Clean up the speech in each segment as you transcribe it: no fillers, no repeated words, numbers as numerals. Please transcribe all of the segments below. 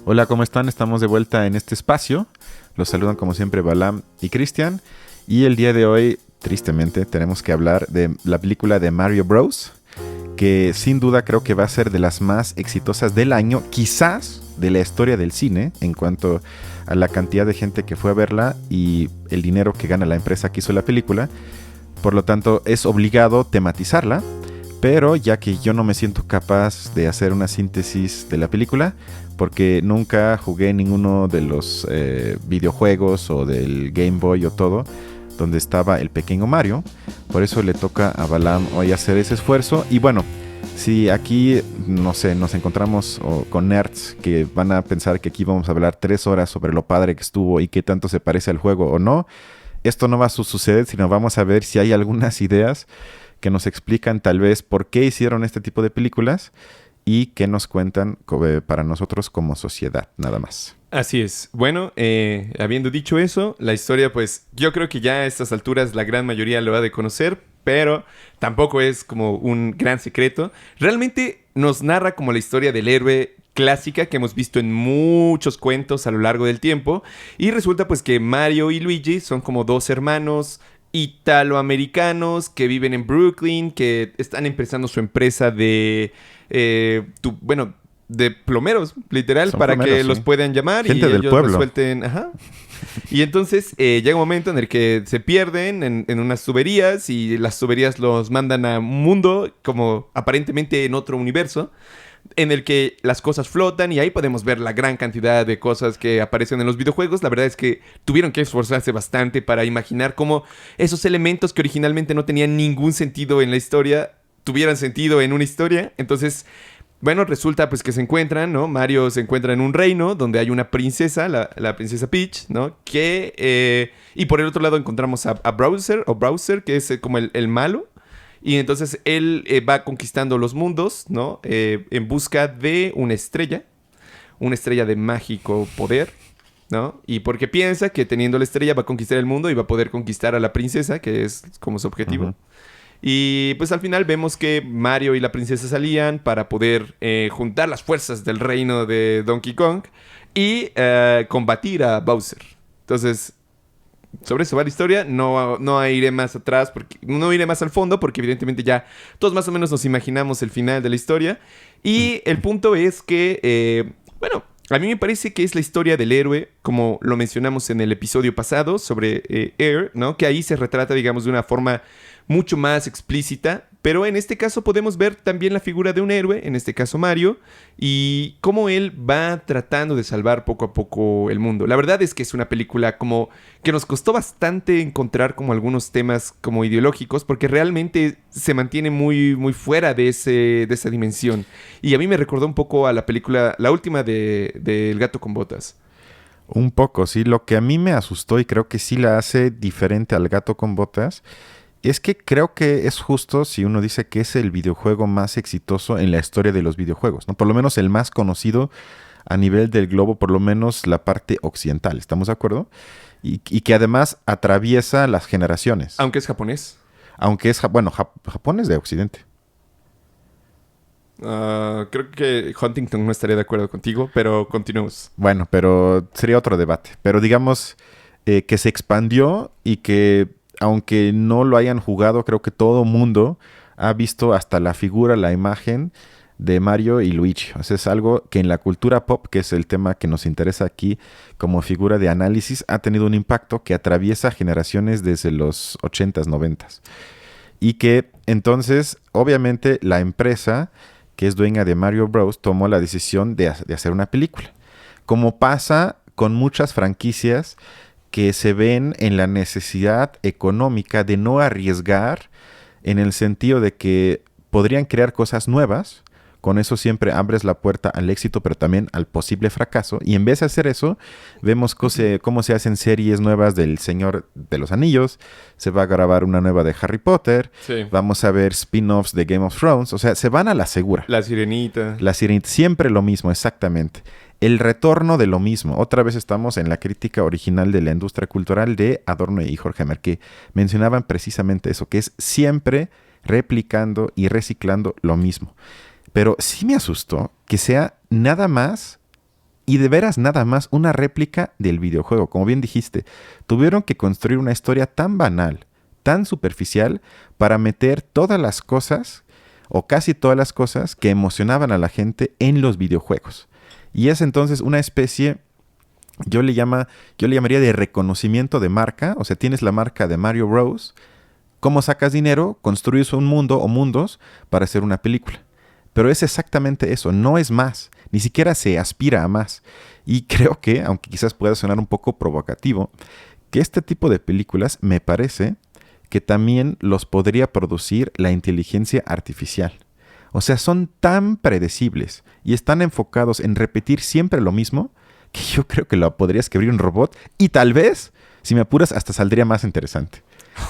Hola, ¿cómo están? Estamos de vuelta en este espacio. Los saludan como siempre Balam y Cristian. Y el día de hoy, tristemente, tenemos que hablar de la película de Mario Bros. Que sin duda creo que va a ser de las más exitosas del año, quizás de la historia del cine, en cuanto a la cantidad de gente que fue a verla y el dinero que gana la empresa que hizo la película. Por lo tanto, es obligado tematizarla. Pero ya que yo no me siento capaz de hacer una síntesis de la película, porque nunca jugué ninguno de los videojuegos o del Game Boy o todo, donde estaba el pequeño Mario, por eso le toca a Balam hoy hacer ese esfuerzo. Y bueno, si aquí, no sé, nos encontramos con nerds que van a pensar que aquí vamos a hablar 3 horas sobre lo padre que estuvo y qué tanto se parece al juego o no, esto no va a suceder, sino vamos a ver si hay algunas ideas que nos explican tal vez por qué hicieron este tipo de películas y qué nos cuentan para nosotros como sociedad, nada más. Así es. Bueno, habiendo dicho eso, la historia, pues yo creo que ya a estas alturas la gran mayoría lo ha de conocer, pero tampoco es como un gran secreto. Realmente nos narra como la historia del héroe clásica que hemos visto en muchos cuentos a lo largo del tiempo. Y resulta pues que Mario y Luigi son como dos hermanos italoamericanos que viven en Brooklyn, que están empezando su empresa de, bueno, de plomeros, literal, Son para plomeros, que sí. los puedan llamar Gente y del ellos pueblo. resuelten, ajá. Y entonces llega un momento en el que se pierden en unas tuberías y las tuberías los mandan a un mundo como aparentemente en otro universo, en el que las cosas flotan y ahí podemos ver la gran cantidad de cosas que aparecen en los videojuegos. La verdad es que tuvieron que esforzarse bastante para imaginar cómo esos elementos que originalmente no tenían ningún sentido en la historia tuvieran sentido en una historia. Entonces, bueno, resulta pues que se encuentran, ¿no? Mario se encuentra en un reino donde hay una princesa, la princesa Peach, ¿no? Y por el otro lado encontramos a Bowser, que es como el malo. Y entonces él va conquistando los mundos, ¿no? En busca de una estrella de mágico poder, ¿no? Y porque piensa que teniendo la estrella va a conquistar el mundo y va a poder conquistar a la princesa, que es como su objetivo. Ujú. Y pues al final vemos que Mario y la princesa salían para poder juntar las fuerzas del reino de Donkey Kong y combatir a Bowser. Entonces, sobre eso va la historia. No iré más atrás, no iré más al fondo, porque evidentemente ya todos más o menos nos imaginamos el final de la historia. Y el punto es que, bueno, a mí me parece que es la historia del héroe, como lo mencionamos en el episodio pasado sobre Air, ¿no? Que ahí se retrata, digamos, de una forma mucho más explícita. Pero en este caso podemos ver también la figura de un héroe, en este caso Mario, y cómo él va tratando de salvar poco a poco el mundo. La verdad es que es una película como que nos costó bastante encontrar como algunos temas como ideológicos, porque realmente se mantiene muy, muy fuera de esa dimensión. Y a mí me recordó un poco a la película, la última de El gato con botas. Un poco, sí. Lo que a mí me asustó y creo que sí la hace diferente al gato con botas es que creo que es justo si uno dice que es el videojuego más exitoso en la historia de los videojuegos, ¿no? Por lo menos el más conocido a nivel del globo, por lo menos la parte occidental, ¿estamos de acuerdo? Y que además atraviesa las generaciones, Aunque es japonés. aunque es, bueno, Japón es de occidente. Creo que Huntington no estaría de acuerdo contigo, pero continuemos. Bueno, pero sería otro debate. Pero digamos que se expandió y que aunque no lo hayan jugado, creo que todo mundo ha visto hasta la figura, la imagen de Mario y Luigi. O sea, es algo que en la cultura pop, que es el tema que nos interesa aquí como figura de análisis, ha tenido un impacto que atraviesa generaciones desde los 80s, 90s. Y que entonces, obviamente, la empresa que es dueña de Mario Bros. Tomó la decisión de hacer una película. Como pasa con muchas franquicias que se ven en la necesidad económica de no arriesgar en el sentido de que podrían crear cosas nuevas. Con eso siempre abres la puerta al éxito, pero también al posible fracaso. Y en vez de hacer eso, vemos cómo se hacen series nuevas del Señor de los Anillos. Se va a grabar una nueva de Harry Potter. Sí. Vamos a ver spin-offs de Game of Thrones. O sea, se van a la segura. La sirenita. La Sirenita, siempre lo mismo, exactamente. El retorno de lo mismo. Otra vez estamos en la crítica original de la industria cultural de Adorno y Horkheimer, que mencionaban precisamente eso, que es siempre replicando y reciclando lo mismo. Pero sí me asustó que sea nada más y de veras nada más una réplica del videojuego. Como bien dijiste, tuvieron que construir una historia tan banal, tan superficial, para meter todas las cosas, o casi todas las cosas, que emocionaban a la gente en los videojuegos. Y es entonces una especie, yo le llamaría de reconocimiento de marca. O sea, tienes la marca de Mario Bros. ¿Cómo sacas dinero? Construyes un mundo o mundos para hacer una película. Pero es exactamente eso, no es más. Ni siquiera se aspira a más. Y creo que, aunque quizás pueda sonar un poco provocativo, que este tipo de películas me parece que también los podría producir la inteligencia artificial. O sea, son tan predecibles y están enfocados en repetir siempre lo mismo, que yo creo que lo podría escribir un robot y tal vez, si me apuras, hasta saldría más interesante.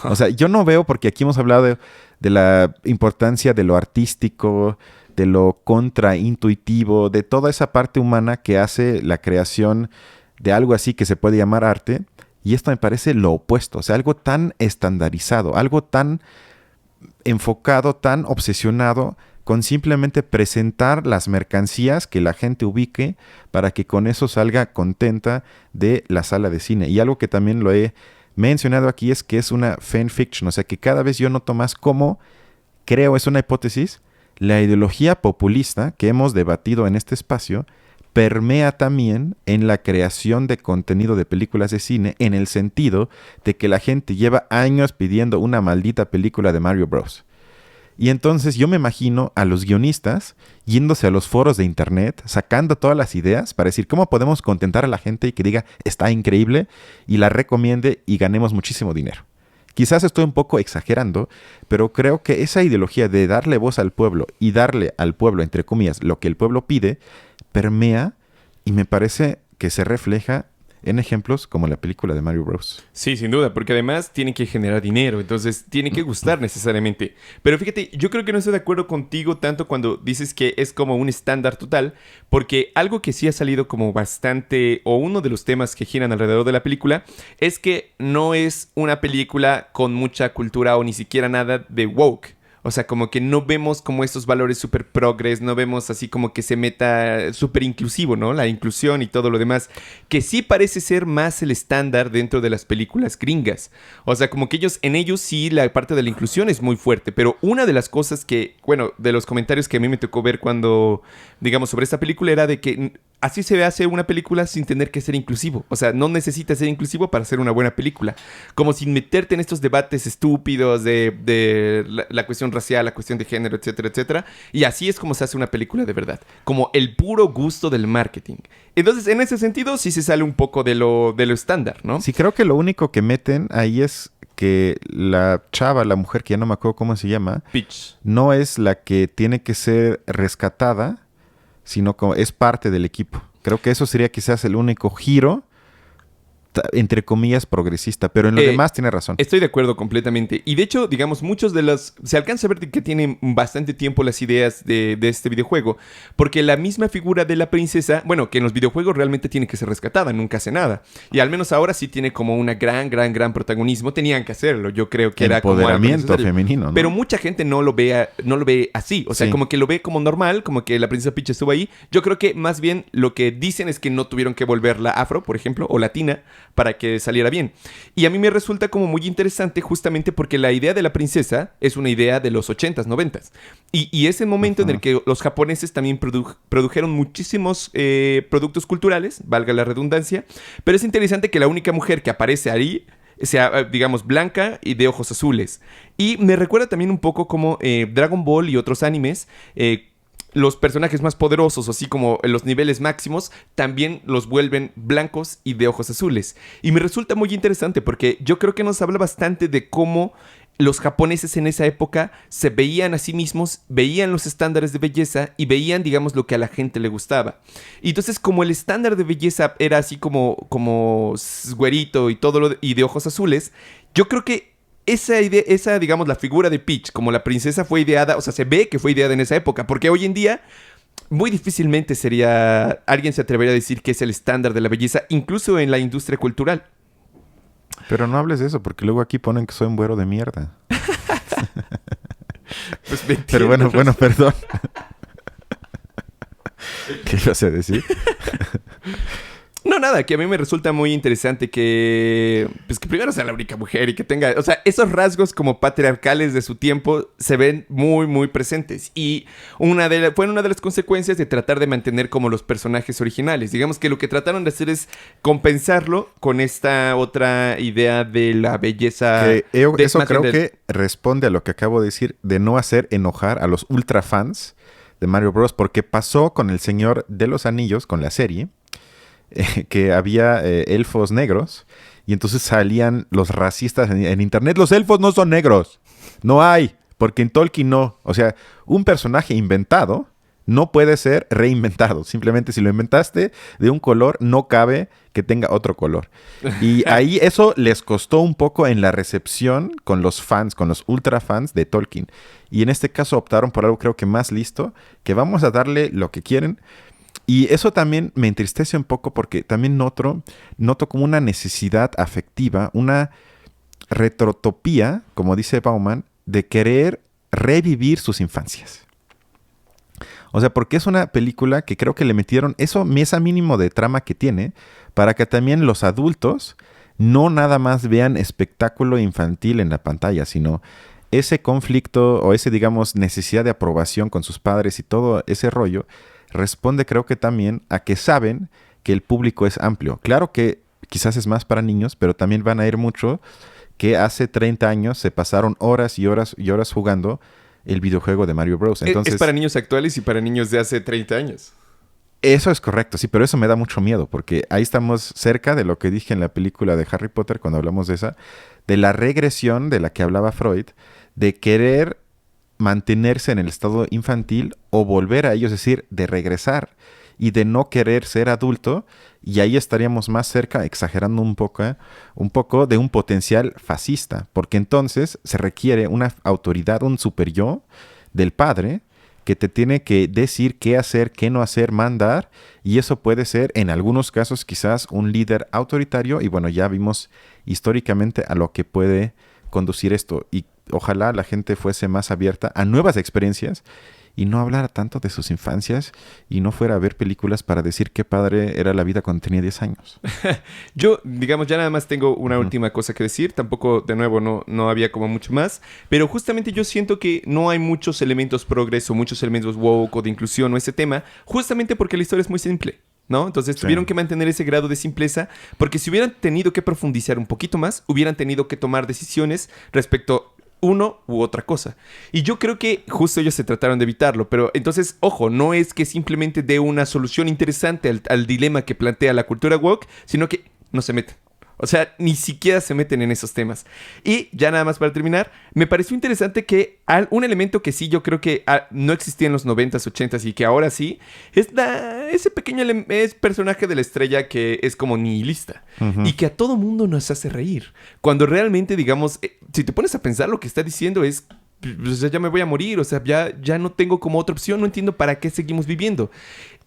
O sea, yo no veo, porque aquí hemos hablado de la importancia de lo artístico, de lo contraintuitivo, de toda esa parte humana que hace la creación de algo así que se puede llamar arte. Y esto me parece lo opuesto, o sea, algo tan estandarizado, algo tan enfocado, tan obsesionado con simplemente presentar las mercancías que la gente ubique para que con eso salga contenta de la sala de cine. Y algo que también lo he mencionado aquí es que es una fanfiction, o sea que cada vez yo noto más cómo, creo, es una hipótesis, la ideología populista que hemos debatido en este espacio permea también en la creación de contenido de películas de cine, en el sentido de que la gente lleva años pidiendo una maldita película de Mario Bros. Y entonces yo me imagino a los guionistas yéndose a los foros de internet, sacando todas las ideas para decir cómo podemos contentar a la gente y que diga está increíble y la recomiende y ganemos muchísimo dinero. Quizás estoy un poco exagerando, pero creo que esa ideología de darle voz al pueblo y darle al pueblo, entre comillas, lo que el pueblo pide, permea y me parece que se refleja en ejemplos como la película de Mario Bros. Sí, sin duda, porque además tiene que generar dinero, entonces tiene que gustar necesariamente. Pero fíjate, yo creo que no estoy de acuerdo contigo tanto cuando dices que es como un estándar total, porque algo que sí ha salido como bastante, o uno de los temas que giran alrededor de la película, es que no es una película con mucha cultura o ni siquiera nada de woke. O sea, como que no vemos como estos valores súper progres, no vemos así como que se meta súper inclusivo, ¿no? La inclusión y todo lo demás, que sí parece ser más el estándar dentro de las películas gringas. O sea, como que en ellos sí la parte de la inclusión es muy fuerte, pero una de las cosas que, bueno, de los comentarios que a mí me tocó ver cuando, digamos, sobre esta película era de que así se hace una película sin tener que ser inclusivo. O sea, no necesitas ser inclusivo para hacer una buena película. Como sin meterte en estos debates estúpidos de la cuestión racial, la cuestión de género, etcétera, etcétera. Y así es como se hace una película de verdad. Como el puro gusto del marketing. Entonces, en ese sentido, sí se sale un poco de lo estándar, ¿no? Sí, creo que lo único que meten ahí es que la chava, la mujer, que ya no me acuerdo cómo se llama, Peach, no es la que tiene que ser rescatada, sino como es parte del equipo. Creo que eso sería quizás el único giro, entre comillas, progresista, pero en lo demás tiene razón. Estoy de acuerdo completamente. Y de hecho, digamos, muchos de los... Se alcanza a ver que tienen bastante tiempo las ideas de este videojuego, porque la misma figura de la princesa, bueno, que en los videojuegos realmente tiene que ser rescatada, nunca hace nada. Y al menos ahora sí tiene como una gran protagonismo. Tenían que hacerlo, yo creo que era como empoderamiento femenino, ¿no? Pero mucha gente no lo ve así. O sea, Sí. como que lo ve como normal, como que la princesa Peach estuvo ahí. Yo creo que más bien lo que dicen es que no tuvieron que volverla afro, por ejemplo, o latina, para que saliera bien. Y a mí me resulta como muy interesante justamente porque la idea de la princesa es una idea de los 80s, 90s. Y es el momento en el que los japoneses también produjeron muchísimos productos culturales, valga la redundancia, pero es interesante que la única mujer que aparece ahí sea, digamos, blanca y de ojos azules. Y me recuerda también un poco como Dragon Ball y otros animes, los personajes más poderosos, así como en los niveles máximos, también los vuelven blancos y de ojos azules. Y me resulta muy interesante porque yo creo que nos habla bastante de cómo los japoneses en esa época se veían a sí mismos, veían los estándares de belleza y veían, digamos, lo que a la gente le gustaba. Y entonces, como el estándar de belleza era así como güerito y todo y de ojos azules, yo creo que esa idea, digamos, la figura de Peach como la princesa fue ideada, o sea, se ve que fue ideada en esa época, porque hoy en día muy difícilmente alguien se atrevería a decir que es el estándar de la belleza, incluso en la industria cultural. Pero no hables de eso, porque luego aquí ponen que soy un güero de mierda. Pues me Pero bueno, perdón. ¿Qué ibas a decir? No, nada, que a mí me resulta muy interesante que, pues que primero sea la única mujer y que tenga, o sea, esos rasgos como patriarcales de su tiempo se ven muy, muy presentes. Y fueron una de las consecuencias de tratar de mantener como los personajes originales. Digamos que lo que trataron de hacer es compensarlo con esta otra idea de la belleza. Eso creo que responde a lo que acabo de decir, de no hacer enojar a los ultra fans de Mario Bros. Porque pasó con El Señor de los Anillos, con la serie, que había elfos negros y entonces salían los racistas en internet. Los elfos no son negros. No hay. Porque en Tolkien no. O sea, un personaje inventado no puede ser reinventado. Simplemente si lo inventaste de un color, no cabe que tenga otro color. Y ahí eso les costó un poco en la recepción con los fans, con los ultra fans de Tolkien. Y en este caso optaron por algo creo que más listo, que vamos a darle lo que quieren. Y eso también me entristece un poco porque también noto como una necesidad afectiva, una retrotopía, como dice Bauman, de querer revivir sus infancias. O sea, porque es una película que creo que le metieron esa mínimo de trama que tiene para que también los adultos no nada más vean espectáculo infantil en la pantalla, sino ese conflicto o ese, digamos, necesidad de aprobación con sus padres y todo ese rollo responde creo que también a que saben que el público es amplio. Claro que quizás es más para niños, pero también van a ir mucho que hace 30 años se pasaron horas y horas y horas jugando el videojuego de Mario Bros. Entonces, es para niños actuales y para niños de hace 30 años. Eso es correcto, sí, pero eso me da mucho miedo porque ahí estamos cerca de lo que dije en la película de Harry Potter cuando hablamos de esa, de la regresión de la que hablaba Freud, de querer mantenerse en el estado infantil o volver a ello, es decir, de regresar y de no querer ser adulto, y ahí estaríamos más cerca, exagerando un poco de un potencial fascista, porque entonces se requiere una autoridad, un super yo del padre que te tiene que decir qué hacer, qué no hacer, mandar, y eso puede ser en algunos casos quizás un líder autoritario, y bueno, ya vimos históricamente a lo que puede conducir esto, y ojalá la gente fuese más abierta a nuevas experiencias y no hablara tanto de sus infancias y no fuera a ver películas para decir qué padre era la vida cuando tenía 10 años. Yo, digamos, ya nada más tengo una última cosa que decir. Tampoco, de nuevo, no había como mucho más. Pero justamente yo siento que no hay muchos elementos progreso, muchos elementos woke o de inclusión o ese tema, justamente porque la historia es muy simple, ¿no? Entonces tuvieron que mantener ese grado de simpleza, porque si hubieran tenido que profundizar un poquito más, hubieran tenido que tomar decisiones respecto uno u otra cosa. Y yo creo que justo ellos se trataron de evitarlo. Pero entonces, ojo, no es que simplemente dé una solución interesante al dilema que plantea la cultura woke, sino que no se meten. O sea, ni siquiera se meten en esos temas. Y ya nada más para terminar, me pareció interesante que un elemento que sí yo creo que no existía en los 90s, 80s y que ahora sí, es ese pequeño personaje de la estrella que es como nihilista. Y que a todo mundo nos hace reír. Cuando realmente, digamos, si te pones a pensar, lo que está diciendo es, pues, ya me voy a morir, o sea, ya no tengo como otra opción, no entiendo para qué seguimos viviendo.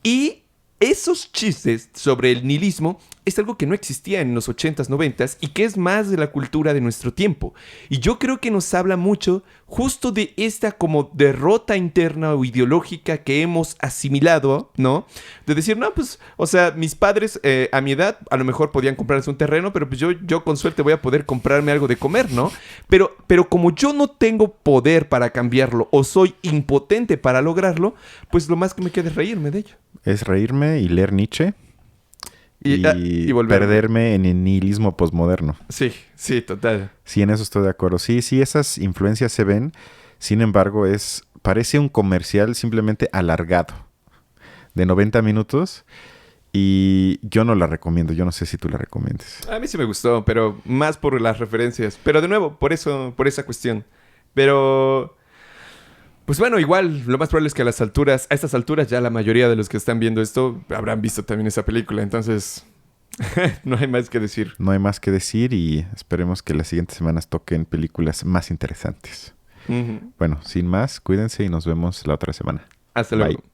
Y esos chistes sobre el nihilismo es algo que no existía en los 80s, 90s y que es más de la cultura de nuestro tiempo. Y yo creo que nos habla mucho justo de esta como derrota interna o ideológica que hemos asimilado, ¿no? De decir, no, pues, o sea, mis padres a mi edad a lo mejor podían comprarse un terreno, pero pues yo con suerte voy a poder comprarme algo de comer, ¿no? Pero como yo no tengo poder para cambiarlo o soy impotente para lograrlo, pues lo más que me queda es reírme de ello. Es reírme y leer Nietzsche y perderme en el nihilismo posmoderno. Sí, total. Sí, en eso estoy de acuerdo. Sí, esas influencias se ven. Sin embargo, parece un comercial simplemente alargado de 90 minutos y yo no la recomiendo. Yo no sé si tú la recomiendes. A mí sí me gustó, pero más por las referencias. Pero de nuevo, por esa cuestión. Pero pues bueno, igual, lo más probable es que a estas alturas ya la mayoría de los que están viendo esto habrán visto también esa película. Entonces, no hay más que decir. No hay más que decir y esperemos que las siguientes semanas toquen películas más interesantes. Bueno, sin más, cuídense y nos vemos la otra semana. Hasta luego. Bye.